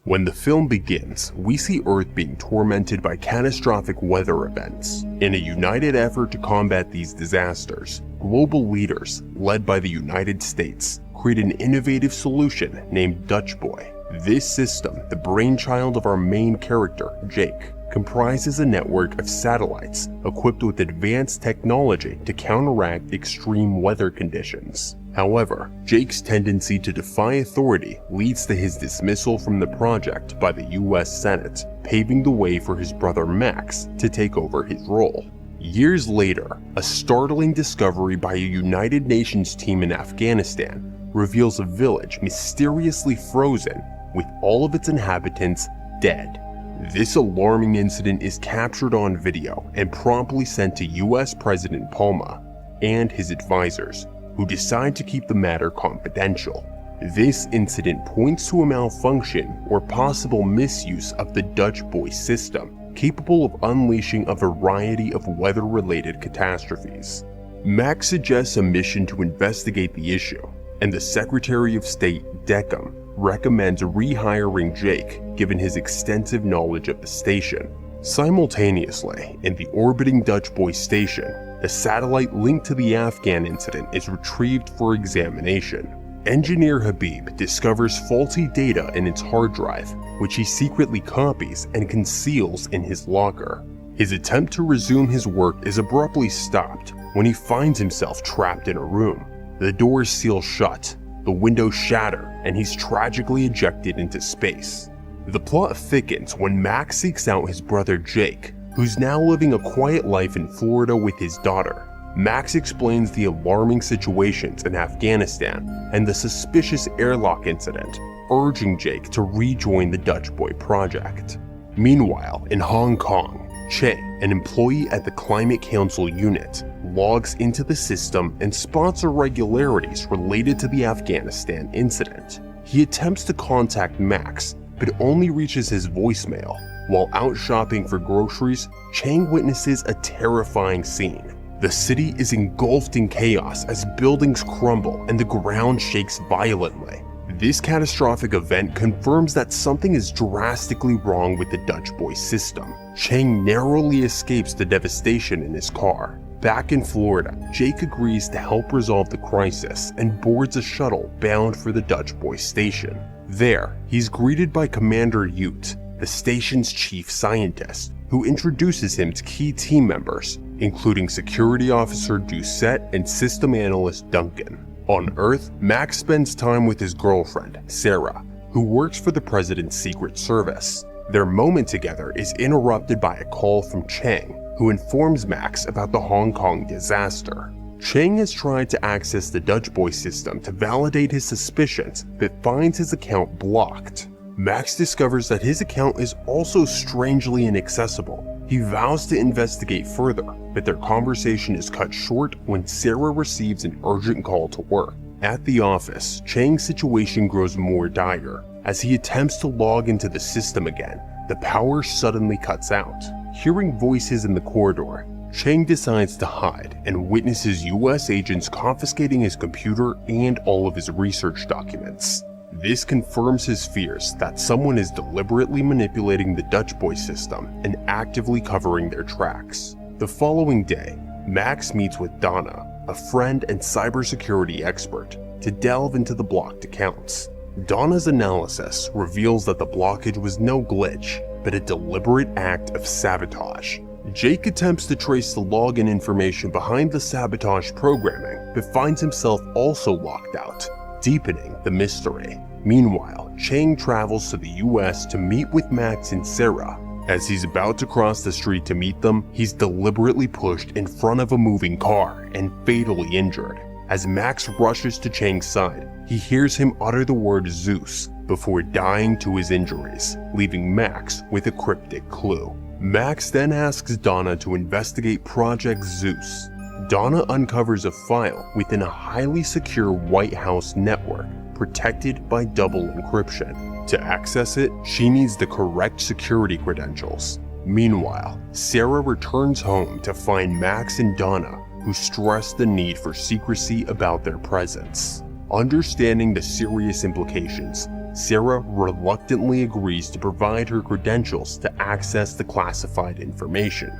When the film begins, we see Earth being tormented by catastrophic weather events. In a united effort to combat these disasters, global leaders, led by the United States, create an innovative solution named Dutch Boy. This system, the brainchild of our main character, Jake, comprises a network of satellites equipped with advanced technology to counteract extreme weather conditions. However, Jake's tendency to defy authority leads to his dismissal from the project by the US Senate, paving the way for his brother Max to take over his role. Years later, a startling discovery by a United Nations team in Afghanistan reveals a village mysteriously frozen, with all of its inhabitants dead. This alarming incident is captured on video and promptly sent to US President Palma and his advisors, who decide to keep the matter confidential. This incident points to a malfunction or possible misuse of the Dutch Boy system, capable of unleashing a variety of weather-related catastrophes. Max suggests a mission to investigate the issue, and the Secretary of State, Deckham, recommends rehiring Jake given his extensive knowledge of the station. Simultaneously, in the orbiting Dutch Boy station, the satellite linked to the Afghan incident is retrieved for examination. Engineer Habib discovers faulty data in its hard drive, which he secretly copies and conceals in his locker. His attempt to resume his work is abruptly stopped when he finds himself trapped in a room. The doors seal shut, the windows shatter, and he's tragically ejected into space. The plot thickens when Max seeks out his brother Jake, who's now living a quiet life in Florida with his daughter. Max explains the alarming situations in Afghanistan and the suspicious airlock incident, urging Jake to rejoin the Dutch Boy project. Meanwhile, in Hong Kong, Cheng, an employee at the Climate Council unit, logs into the system and spots irregularities related to the Afghanistan incident. He attempts to contact Max, but only reaches his voicemail. While out shopping for groceries, Cheng witnesses a terrifying scene. The city is engulfed in chaos as buildings crumble and the ground shakes violently. This catastrophic event confirms that something is drastically wrong with the Dutch Boy system. Cheng narrowly escapes the devastation in his car. Back in Florida, Jake agrees to help resolve the crisis and boards a shuttle bound for the Dutch Boy station. There, he's greeted by Commander Ute, the station's chief scientist, who introduces him to key team members, including Security Officer Doucette and System Analyst Duncan. On Earth, Max spends time with his girlfriend, Sarah, who works for the President's Secret Service. Their moment together is interrupted by a call from Cheng, who informs Max about the Hong Kong disaster. Cheng has tried to access the Dutch Boy system to validate his suspicions, but finds his account blocked. Max discovers that his account is also strangely inaccessible. He vows to investigate further, but their conversation is cut short when Sarah receives an urgent call to work. At the office, Cheng's situation grows more dire. As he attempts to log into the system again, the power suddenly cuts out. Hearing voices in the corridor, Cheng decides to hide and witnesses US agents confiscating his computer and all of his research documents. This confirms his fears that someone is deliberately manipulating the Dutch Boy system and actively covering their tracks. The following day, Max meets with Donna, a friend and cybersecurity expert, to delve into the blocked accounts. Donna's analysis reveals that the blockage was no glitch, but a deliberate act of sabotage. Jake attempts to trace the login information behind the sabotage programming, but finds himself also locked out, deepening the mystery. Meanwhile, Cheng travels to the US to meet with Max and Sarah. As he's about to cross the street to meet them, he's deliberately pushed in front of a moving car and fatally injured. As Max rushes to Cheng's side, he hears him utter the word Zeus before dying to his injuries, leaving Max with a cryptic clue. Max then asks Donna to investigate Project Zeus. Donna uncovers a file within a highly secure White House network protected by double encryption. To access it, she needs the correct security credentials. Meanwhile, Sarah returns home to find Max and Donna, who stress the need for secrecy about their presence. Understanding the serious implications, Sarah reluctantly agrees to provide her credentials to access the classified information.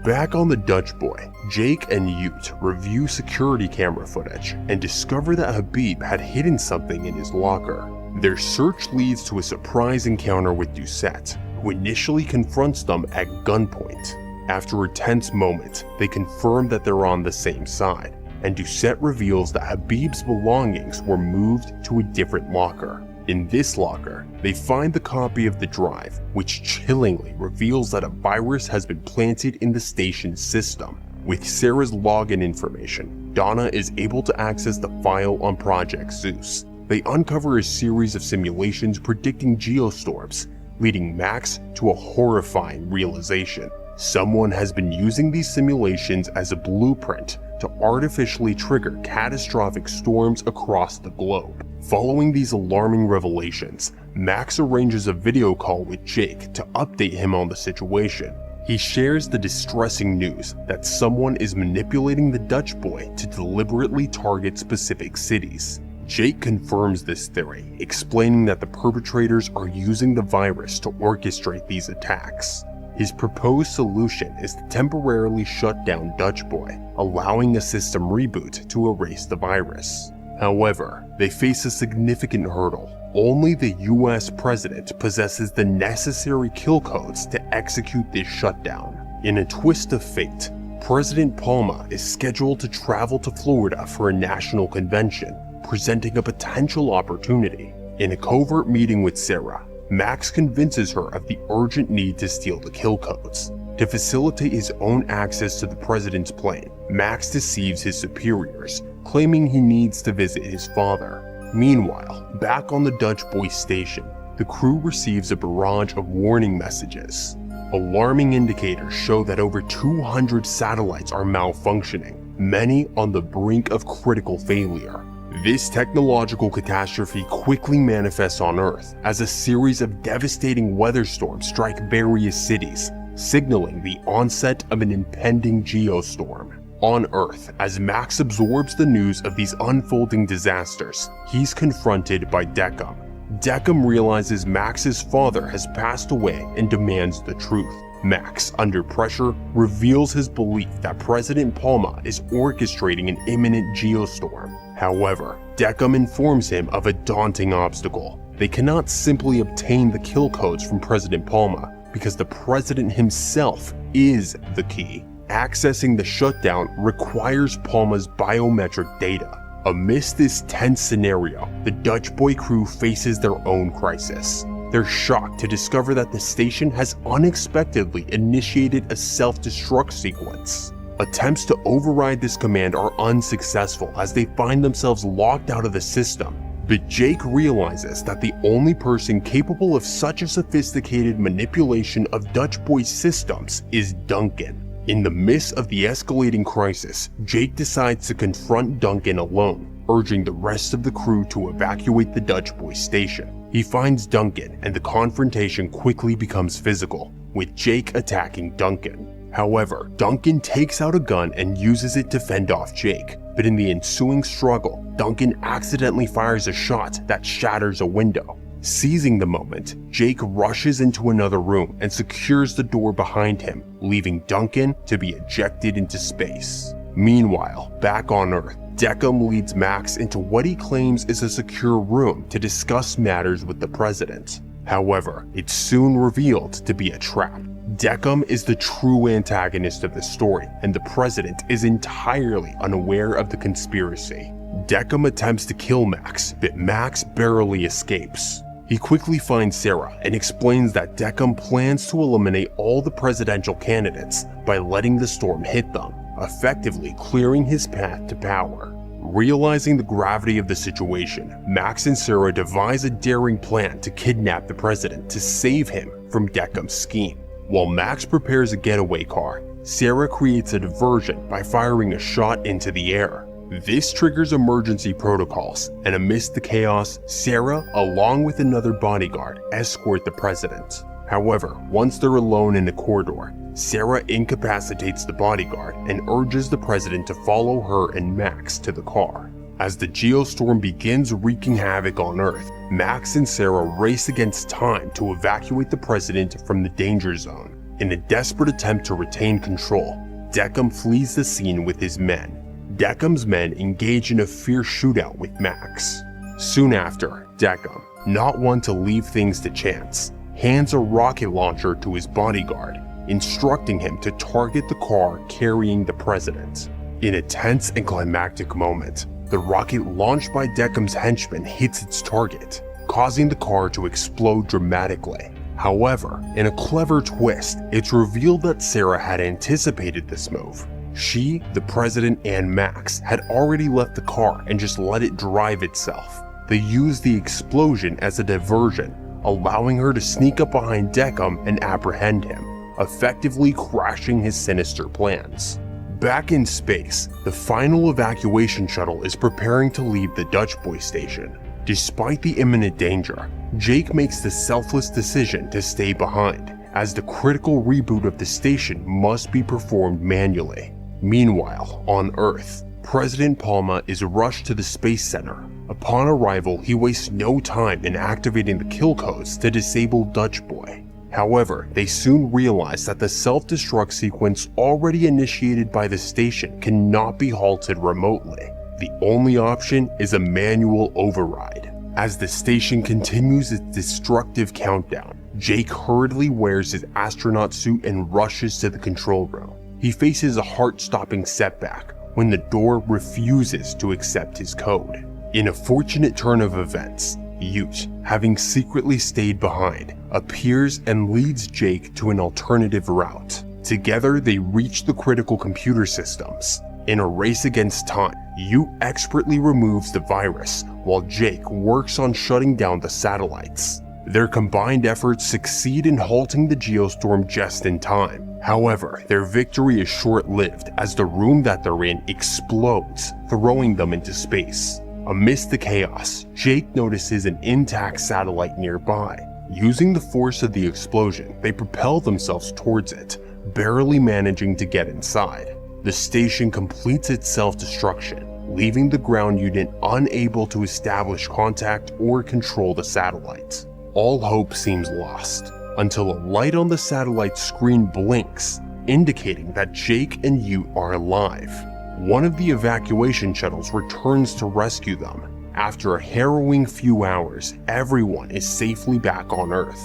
Back on the Dutch boy, Jake and Ute review security camera footage and discover that Habib had hidden something in his locker. Their search leads to a surprise encounter with Doucette, who initially confronts them at gunpoint. After a tense moment, they confirm that they're on the same side, and Doucette reveals that Habib's belongings were moved to a different locker. In this locker, they find the copy of the drive, which chillingly reveals that a virus has been planted in the station's system. With Sarah's login information, Donna is able to access the file on Project Zeus. They uncover a series of simulations predicting geostorms, leading Max to a horrifying realization. Someone has been using these simulations as a blueprint to artificially trigger catastrophic storms across the globe. Following these alarming revelations, Max arranges a video call with Jake to update him on the situation. He shares the distressing news that someone is manipulating the Dutch boy to deliberately target specific cities. Jake confirms this theory, explaining that the perpetrators are using the virus to orchestrate these attacks. His proposed solution is to temporarily shut down Dutch boy, allowing a system reboot to erase the virus. However, they face a significant hurdle. Only the US president possesses the necessary kill codes to execute this shutdown. In a twist of fate, President Palma is scheduled to travel to Florida for a national convention, presenting a potential opportunity. In a covert meeting with Sarah, Max convinces her of the urgent need to steal the kill codes. To facilitate his own access to the president's plane, Max deceives his superiors, claiming he needs to visit his father. Meanwhile, back on the Dutch boy station, the crew receives a barrage of warning messages. Alarming indicators show that over 200 satellites are malfunctioning, many on the brink of critical failure. This technological catastrophe quickly manifests on Earth as a series of devastating weather storms strike various cities, signaling the onset of an impending geostorm. On Earth, as Max absorbs the news of these unfolding disasters, he's confronted by Deckham. Deckham realizes Max's father has passed away and demands the truth. Max, under pressure, reveals his belief that President Palma is orchestrating an imminent geostorm. However, Deckham informs him of a daunting obstacle. They cannot simply obtain the kill codes from President Palma because the president himself is the key. Accessing the shutdown requires Palma's biometric data. Amidst this tense scenario, the Dutch boy crew faces their own crisis. They're shocked to discover that the station has unexpectedly initiated a self-destruct sequence. Attempts to override this command are unsuccessful as they find themselves locked out of the system. But Jake realizes that the only person capable of such a sophisticated manipulation of Dutch boy's systems is Duncan. In the midst of the escalating crisis, Jake decides to confront Duncan alone, urging the rest of the crew to evacuate the Dutch boy station. He finds Duncan and the confrontation quickly becomes physical, with Jake attacking Duncan. However, Duncan takes out a gun and uses it to fend off Jake, but in the ensuing struggle, Duncan accidentally fires a shot that shatters a window. Seizing the moment, Jake rushes into another room and secures the door behind him, leaving Duncan to be ejected into space. Meanwhile, back on Earth, Deckham leads Max into what he claims is a secure room to discuss matters with the president. However, it's soon revealed to be a trap. Deckham is the true antagonist of the story, and the president is entirely unaware of the conspiracy. Deckham attempts to kill Max, but Max barely escapes. He quickly finds Sarah and explains that Deckham plans to eliminate all the presidential candidates by letting the storm hit them, effectively clearing his path to power. Realizing the gravity of the situation, Max and Sarah devise a daring plan to kidnap the president to save him from Deckham's scheme. While Max prepares a getaway car, Sarah creates a diversion by firing a shot into the air. This triggers emergency protocols, and amidst the chaos, Sarah, along with another bodyguard, escort the president. However, once they're alone in the corridor, Sarah incapacitates the bodyguard and urges the president to follow her and Max to the car. As the GeoStorm begins wreaking havoc on Earth, Max and Sarah race against time to evacuate the president from the danger zone. In a desperate attempt to retain control, Deckham flees the scene with his men. Deckham's men engage in a fierce shootout with Max. Soon after, Deckham, not one to leave things to chance, hands a rocket launcher to his bodyguard, instructing him to target the car carrying the president. In a tense and climactic moment, the rocket launched by Deckham's henchman hits its target, causing the car to explode dramatically. However, in a clever twist, it's revealed that Sarah had anticipated this move. She, the president, and Max had already left the car and just let it drive itself. They used the explosion as a diversion, allowing her to sneak up behind Deckham and apprehend him, effectively crashing his sinister plans. Back in space, the final evacuation shuttle is preparing to leave the Dutch Boy station. Despite the imminent danger, Jake makes the selfless decision to stay behind, as the critical reboot of the station must be performed manually. Meanwhile, on Earth, President Palma is rushed to the Space Center. Upon arrival, he wastes no time in activating the kill codes to disable Dutch Boy. However, they soon realize that the self-destruct sequence already initiated by the station cannot be halted remotely. The only option is a manual override. As the station continues its destructive countdown, Jake hurriedly wears his astronaut suit and rushes to the control room. He faces a heart-stopping setback when the door refuses to accept his code. In a fortunate turn of events, Ute, having secretly stayed behind, appears and leads Jake to an alternative route. Together, they reach the critical computer systems. In a race against time, Ute expertly removes the virus, while Jake works on shutting down the satellites. Their combined efforts succeed in halting the GeoStorm just in time. However, their victory is short-lived as the room that they're in explodes, throwing them into space. Amidst the chaos, Jake notices an intact satellite nearby. Using the force of the explosion, they propel themselves towards it, barely managing to get inside. The station completes its self-destruction, leaving the ground unit unable to establish contact or control the satellite. All hope seems lost, until a light on the satellite screen blinks, indicating that Jake and Ute are alive. One of the evacuation shuttles returns to rescue them. After a harrowing few hours, everyone is safely back on Earth.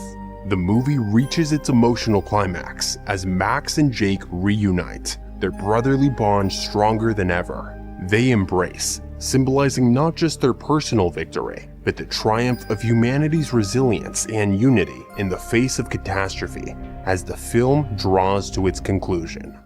The movie reaches its emotional climax as Max and Jake reunite, their brotherly bond stronger than ever. They embrace, symbolizing not just their personal victory, but the triumph of humanity's resilience and unity in the face of catastrophe as the film draws to its conclusion.